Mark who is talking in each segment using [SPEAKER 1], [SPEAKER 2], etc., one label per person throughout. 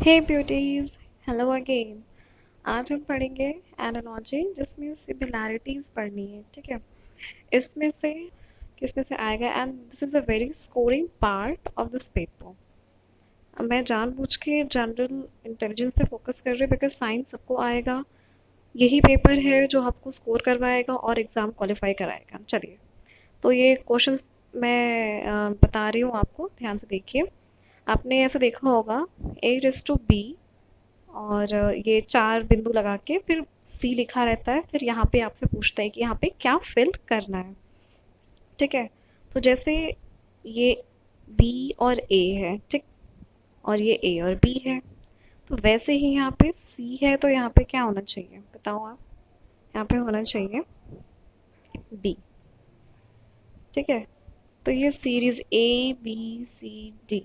[SPEAKER 1] हे beauties, hello again. आज हम पढ़ेंगे एनालॉजी, जिसमें सिमिलैरिटीज पढ़नी है। ठीक है, इसमें से किसमें से आएगा, and this is a very scoring part of this paper. मैं जानबूझ के जनरल इंटेलिजेंस पे फोकस कर रही हूँ बिकॉज साइंस सबको आएगा। यही पेपर है जो आपको स्कोर करवाएगा और एग्ज़ाम क्वालिफाई कराएगा। चलिए, तो ये क्वेश्चंस मैं बता रही हूँ आपको, ध्यान से देखिए। आपने ऐसे देखा होगा A/B, और ये चार बिंदु लगा के फिर सी लिखा रहता है, फिर यहाँ पे आपसे पूछता है कि यहाँ पे क्या फिल करना है। ठीक है, तो जैसे ये बी और ए है, ठीक, और ये ए और बी है, तो वैसे ही यहाँ पे सी है, तो यहाँ पे क्या होना चाहिए बताओ आप। यहाँ पे होना चाहिए डी। ठीक है, तो ये series A B C D,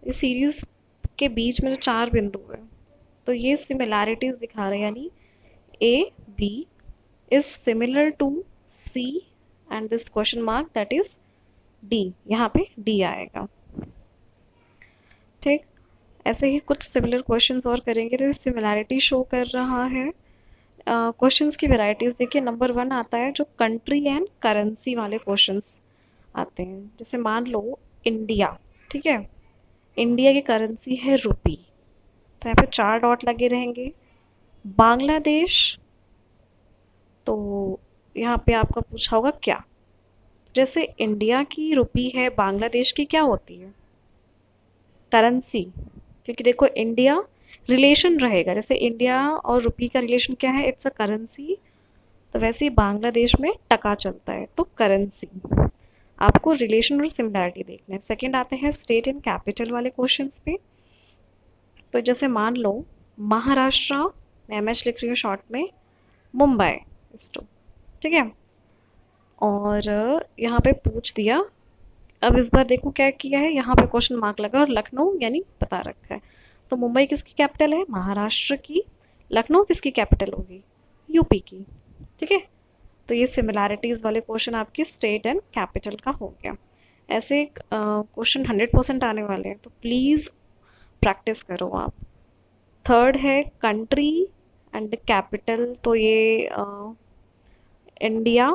[SPEAKER 1] इस सीरीज के बीच में जो चार बिंदु है, तो ये सिमिलैरिटीज दिखा रहे हैं, यानी A B is similar to C and this question mark that is D, यहाँ पे D आएगा। ठीक, ऐसे ही कुछ सिमिलर क्वेश्चंस और करेंगे तो सिमिलैरिटी शो कर रहा है। क्वेश्चंस की वैरायटीज देखिए, नंबर 1 आता है जो कंट्री एंड करेंसी वाले क्वेश्चंस आते हैं। जैसे मान लो इंडिया, ठीक है, इंडिया की करेंसी है रुपी, तो यहाँ पे 4 डॉट लगे रहेंगे। बांग्लादेश, तो यहाँ पे आपका पूछा होगा क्या। जैसे इंडिया की रुपी है, बांग्लादेश की क्या होती है, करेंसी। क्योंकि देखो इंडिया रिलेशन रहेगा, जैसे इंडिया और रुपी का रिलेशन क्या है, इट्स अ करेंसी। तो वैसे ही बांग्लादेश में टका चलता है, तो करेंसी। आपको रिलेशन और सिमिलैरिटी देखना है। सेकंड आते हैं स्टेट एंड कैपिटल वाले क्वेश्चंस पे। तो जैसे मान लो महाराष्ट्र, मैं एमएच लिख रही हूँ शॉर्ट में, मुंबई स्टो, ठीक है, और यहाँ पे पूछ दिया। अब इस बार देखो क्या किया है, यहाँ पे क्वेश्चन मार्क लगा और लखनऊ यानी बता रखा है। तो मुंबई किसकी कैपिटल है, महाराष्ट्र की। लखनऊ किसकी कैपिटल होगी, यूपी की। ठीक है, तो ये सिमिलैरिटीज वाले क्वेश्चन आपके स्टेट एंड कैपिटल का हो गया। ऐसे क्वेश्चन 100% आने वाले हैं, तो प्लीज़ प्रैक्टिस करो आप। थर्ड है कंट्री एंड कैपिटल, तो ये इंडिया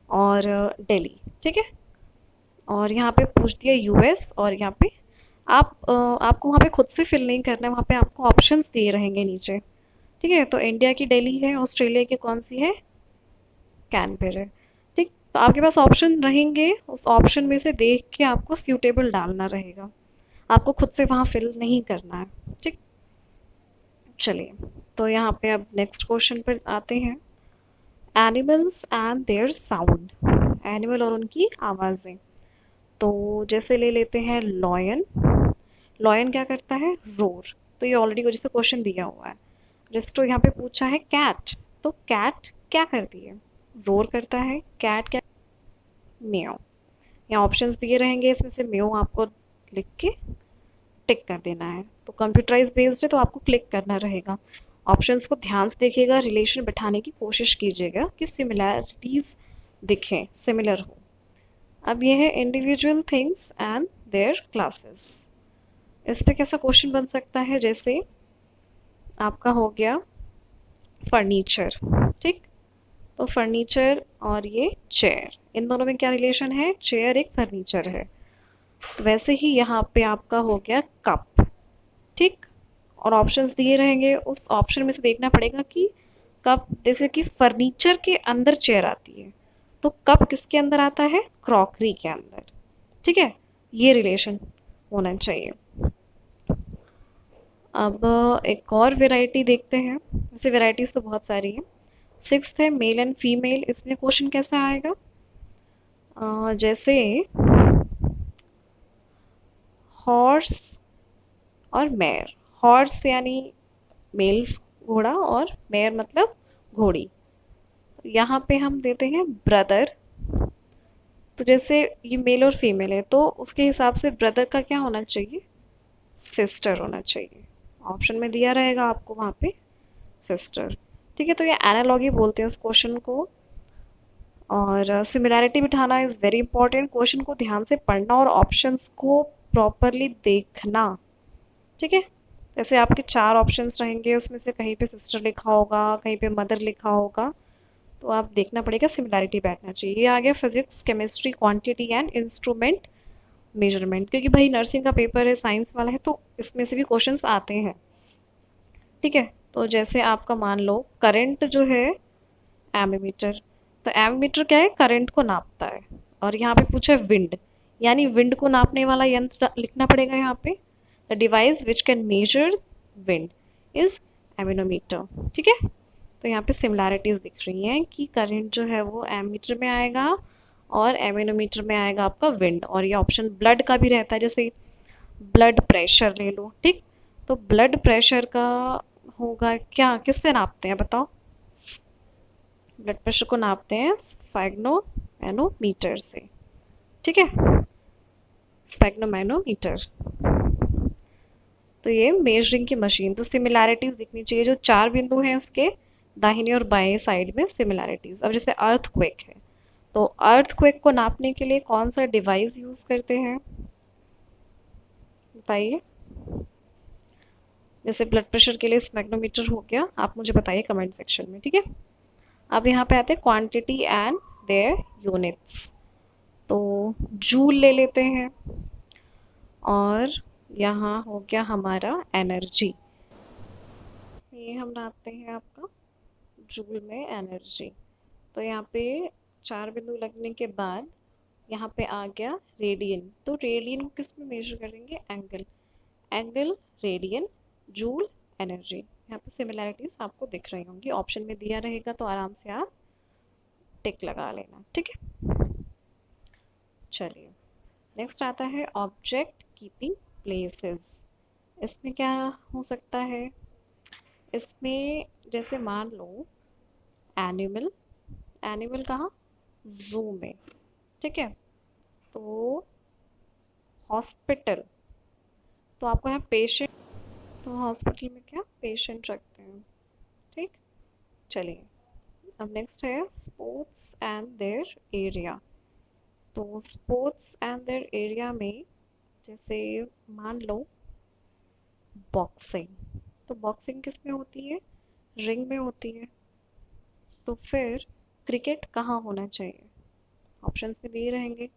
[SPEAKER 1] और दिल्ली। ठीक है, और यहाँ पे पूछ दिया यूएस, और यहाँ पे आपको वहाँ पे खुद से फिल नहीं करना है, वहाँ पे आपको ऑप्शंस दिए रहेंगे नीचे। ठीक है, तो इंडिया की दिल्ली है, ऑस्ट्रेलिया की कौन सी है, कैनबेरा है। ठीक, तो आपके पास ऑप्शन रहेंगे, उस ऑप्शन में से देख के आपको सूटेबल डालना रहेगा, आपको खुद से वहाँ फिल नहीं करना है। ठीक, चलिए, तो यहाँ पे अब नेक्स्ट क्वेश्चन पर आते हैं। Animals and their sound, animal और उनकी आवाज़ें। तो जैसे ले लेते हैं लॉयन। लॉयन क्या करता है, रोर। तो ये ऑलरेडी जैसे क्वेश्चन दिया हुआ है। जस्ट तो यहाँ पे पूछा है कैट, तो कैट क्या करती है, रोर करता है। कैट क्या, म्याऊ। यहाँ ऑप्शंस दिए रहेंगे, इसमें से म्याऊ आपको लिख के टिक कर देना है। तो कंप्यूटराइज बेस्ड है, तो आपको क्लिक करना रहेगा। ऑप्शंस को ध्यान से देखिएगा, रिलेशन बिठाने की कोशिश कीजिएगा कि सिमिलैरिटीज दिखें, सिमिलर हो। अब ये है individual things and there classes. इस पे कैसा क्वेश्चन बन सकता है, जैसे आपका हो गया फर्नीचर। ठीक, तो फर्नीचर और ये चेयर, इन दोनों में क्या रिलेशन है, चेयर एक फर्नीचर है। तो वैसे ही यहाँ पे आपका हो गया कप। ठीक, और ऑप्शंस दिए रहेंगे, उस ऑप्शन में से देखना पड़ेगा कि कप, जैसे कि फर्नीचर के अंदर चेयर आती है, तो कप किसके अंदर आता है, क्रॉकरी के अंदर। ठीक है, ये रिलेशन होना चाहिए। अब एक और वैरायटी देखते हैं, वैसे वैरायटीज तो बहुत सारी हैं। सिक्स्थ है मेल एंड फीमेल, इसमें क्वेश्चन कैसा आएगा, जैसे हॉर्स और मेयर। हॉर्स यानी मेल घोड़ा, और मेयर मतलब घोड़ी। यहाँ पे हम देते हैं ब्रदर। तो जैसे ये मेल और फीमेल है, तो उसके हिसाब से ब्रदर का क्या होना चाहिए, सिस्टर होना चाहिए। ऑप्शन में दिया रहेगा आपको वहाँ पे सिस्टर। ठीक है, तो ये एनालॉगी बोलते हैं उस क्वेश्चन को। और सिमिलैरिटी बिठाना इज़ वेरी इंपॉर्टेंट, क्वेश्चन को ध्यान से पढ़ना और ऑप्शंस को प्रॉपरली देखना। ठीक है, जैसे आपके चार ऑप्शंस रहेंगे, उसमें से कहीं पे सिस्टर लिखा होगा, कहीं पे मदर लिखा होगा, तो आप देखना पड़ेगा, सिमिलैरिटी बैठना चाहिए। ये आ गया physics, chemistry, quantity and instrument measurement, क्योंकि भाई नर्सिंग का पेपर है, साइंस वाला है, तो इसमें से भी क्वेश्चंस आते हैं। ठीक है, तो जैसे आपका मान लो करंट जो है एमीमीटर, तो एमीमीटर क्या है, करंट को नापता है। और यहाँ पे पूछा है विंड, यानी विंड को नापने वाला यंत्र लिखना पड़ेगा यहाँ पे। The device which can measure wind is anemometer. ठीक है, तो यहाँ पे सिमिलैरिटीज दिख रही हैं कि करंट जो है वो एमीटर में आएगा और एमिनोमीटर में आएगा आपका विंड। और ये ऑप्शन ब्लड का भी रहता है, जैसे ब्लड प्रेशर ले लो। ठीक, तो ब्लड प्रेशर का होगा क्या, किससे नापते हैं बताओ? ब्लड प्रेशर को नापते हैं स्फैग्नोमेनोमीटर से। ठीक है, स्फैग्नोमेनोमीटर। तो ये मेजरिंग की मशीन। तो सिमिलैरिटीज दिखनी चाहिए, जो चार बिंदु हैं उसके दाहिने और बाएं साइड में सिमिलैरिटीज। अब जैसे अर्थक्वेक है, तो अर्थक्वेक को नापने के लिए कौन सा डिवाइस यूज करते हैं बताइए? जैसे ब्लड प्रेशर के लिए स्फैग्नोमीटर हो गया, आप मुझे बताइए कमेंट सेक्शन में। ठीक है, अब यहाँ पे आते हैं क्वांटिटी एंड देयर यूनिट्स। तो जूल ले लेते हैं, और यहाँ हो गया हमारा एनर्जी। ये हम नापते हैं आपका जूल में एनर्जी। तो यहाँ पे चार बिंदु लगने के बाद यहाँ पे आ गया रेडियन। तो रेडियन को किस में मेजर करेंगे, angle, angle radian, joule energy. यहाँ पे सिमिलैरिटीज आपको दिख रही होंगी, ऑप्शन में दिया रहेगा तो आराम से आप टिक लगा लेना। ठीक है, चलिए नेक्स्ट आता है ऑब्जेक्ट कीपिंग प्लेसेस। इसमें क्या हो सकता है, इसमें जैसे मान लो एनिमल, एनिमल कहाँ, जू में। ठीक है, तो हॉस्पिटल, तो आपको यहाँ पेशेंट, तो हॉस्पिटल में क्या पेशेंट रखते हैं। ठीक, चलिए अब नेक्स्ट है स्पोर्ट्स एंड देयर एरिया। तो स्पोर्ट्स एंड देयर एरिया में जैसे मान लो बॉक्सिंग, तो बॉक्सिंग किस में होती है, रिंग में होती है। तो फिर क्रिकेट कहाँ होना चाहिए, ऑप्शन में दिए रहेंगे,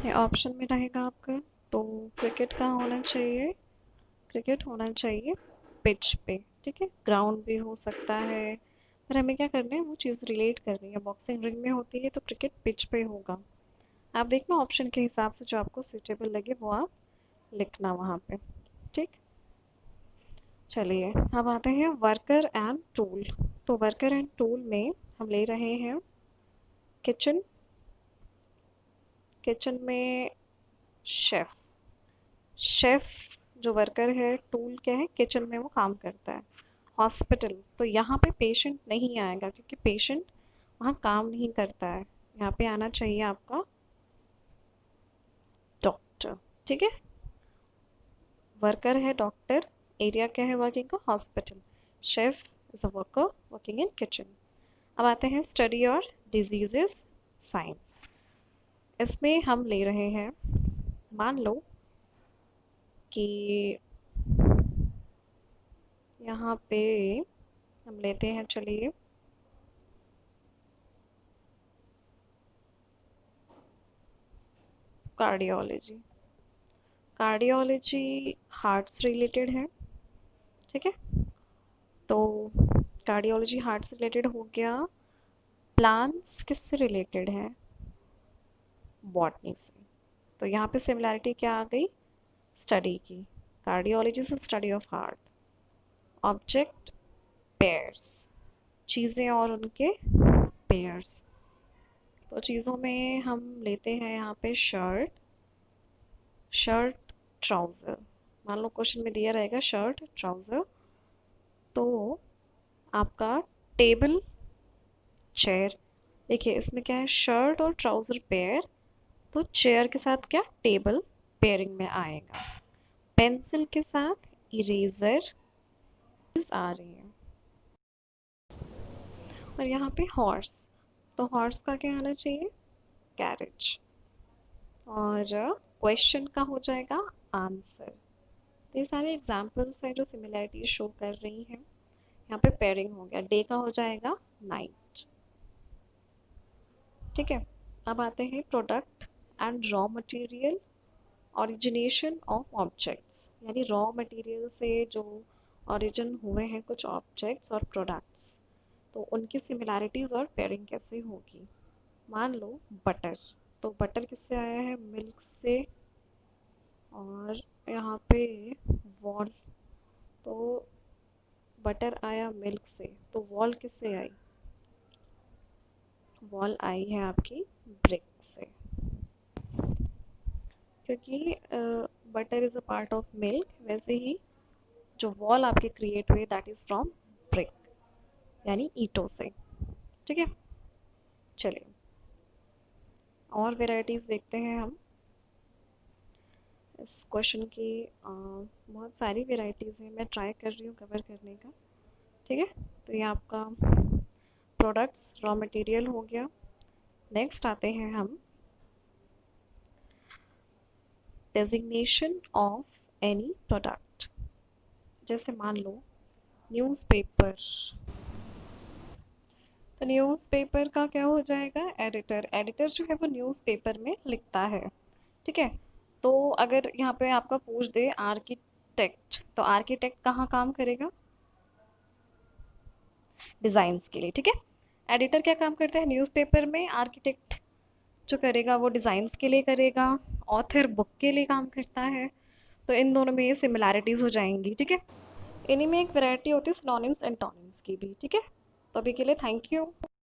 [SPEAKER 1] ये ऑप्शन में रहेगा आपका। तो क्रिकेट कहाँ होना चाहिए, क्रिकेट होना चाहिए पिच पे। ठीक है, ग्राउंड भी हो सकता है, पर हमें क्या करना है, वो चीज़ रिलेट करनी है। बॉक्सिंग रिंग में होती है तो क्रिकेट पिच पे होगा। आप देखना ऑप्शन के हिसाब से जो आपको सूटेबल लगे वो आप लिखना वहाँ पे। ठीक, चलिए अब आते हैं वर्कर एंड टूल। तो वर्कर एंड टूल में हम ले रहे हैं किचन, किचन में शेफ, शेफ जो वर्कर है, टूल क्या है, किचन में वो काम करता है। हॉस्पिटल, तो यहाँ पे पेशेंट नहीं आएगा क्योंकि पेशेंट वहाँ काम नहीं करता है, यहाँ पे आना चाहिए आपका डॉक्टर। ठीक है, वर्कर है डॉक्टर, एरिया क्या है वर्किंग का, hospital, chef is a worker working in kitchen. अब आते हैं स्टडी और डिजीजेस साइंस। इसमें हम ले रहे हैं, मान लो कि यहाँ पे हम लेते हैं, चलिए कार्डियोलॉजी। कार्डियोलॉजी हार्ट से रिलेटेड है। ठीक है, तो कार्डियोलॉजी हार्ट से रिलेटेड हो गया। प्लांट्स किससे रिलेटेड है, बॉटनी से। तो यहाँ पे सिमिलैरिटी क्या आ गई, स्टडी की, कार्डियोलॉजी से study of heart. Object pairs, चीज़ें और उनके पेयर्स। तो चीज़ों में हम लेते हैं यहाँ पे शर्ट, शर्ट ट्राउज़र। मान लो क्वेश्चन में दिया रहेगा शर्ट ट्राउज़र, तो आपका टेबल चेयर। देखिए इसमें क्या है, शर्ट और ट्राउज़र पेयर, तो चेयर के साथ क्या, टेबल पेयरिंग में आएगा। पेंसिल के साथ इरेजर आ रही है। और यहाँ पे हॉर्स, तो हॉर्स का क्या आना चाहिए, कैरेज। और क्वेश्चन का हो जाएगा आंसर। तो ये सारे एग्जाम्पल्स हैं जो सिमिलैरिटी शो कर रही हैं। यहाँ पे पेयरिंग हो गया, डे का हो जाएगा नाइट। ठीक है, अब आते हैं product and raw material, origination of objects, यानी रॉ मटेरियल से जो ओरिजिन हुए हैं कुछ ऑब्जेक्ट्स और प्रोडक्ट्स, तो उनकी सिमिलैरिटीज और पेयरिंग कैसे होगी। मान लो बटर, तो बटर किससे आया है, मिल्क से। और यहाँ पे वॉल, तो बटर आया मिल्क से, तो वॉल किससे आई, वॉल आई है आपकी ब्रिक से, क्योंकि butter is a part of milk, वैसे ही जो वॉल आपके क्रिएट हुए दैट इज फ्रॉम ब्रिक, यानी ईंटों से। ठीक है, चलिए और वेराइटीज देखते हैं हम। इस क्वेश्चन की बहुत सारी वेराइटीज़ हैं, मैं ट्राई कर रही हूँ कवर करने का। ठीक है, तो ये आपका प्रोडक्ट्स रॉ मटेरियल हो गया। नेक्स्ट आते हैं हम डेजिग्नेशन ऑफ एनी प्रोडक्ट। जैसे मान लो न्यूज़पेपर, तो न्यूज़पेपर का क्या हो जाएगा, एडिटर। एडिटर जो है वो न्यूज़पेपर में लिखता है। ठीक है, तो अगर यहाँ पे आपका पूछ दे आर्किटेक्ट, तो आर्किटेक्ट कहाँ काम करेगा, डिज़ाइंस के लिए। ठीक है, एडिटर क्या काम करता है न्यूज़पेपर में, आर्किटेक्ट जो करेगा वो डिज़ाइंस के लिए करेगा, ऑथर बुक के लिए काम करता है। तो इन दोनों में ये सिमिलैरिटीज़ हो जाएंगी। ठीक है, इन्हीं में एक वैरायटी होती है सिनोनिम्स एंटोनिम्स की भी। ठीक है, तो अभी के लिए थैंक यू।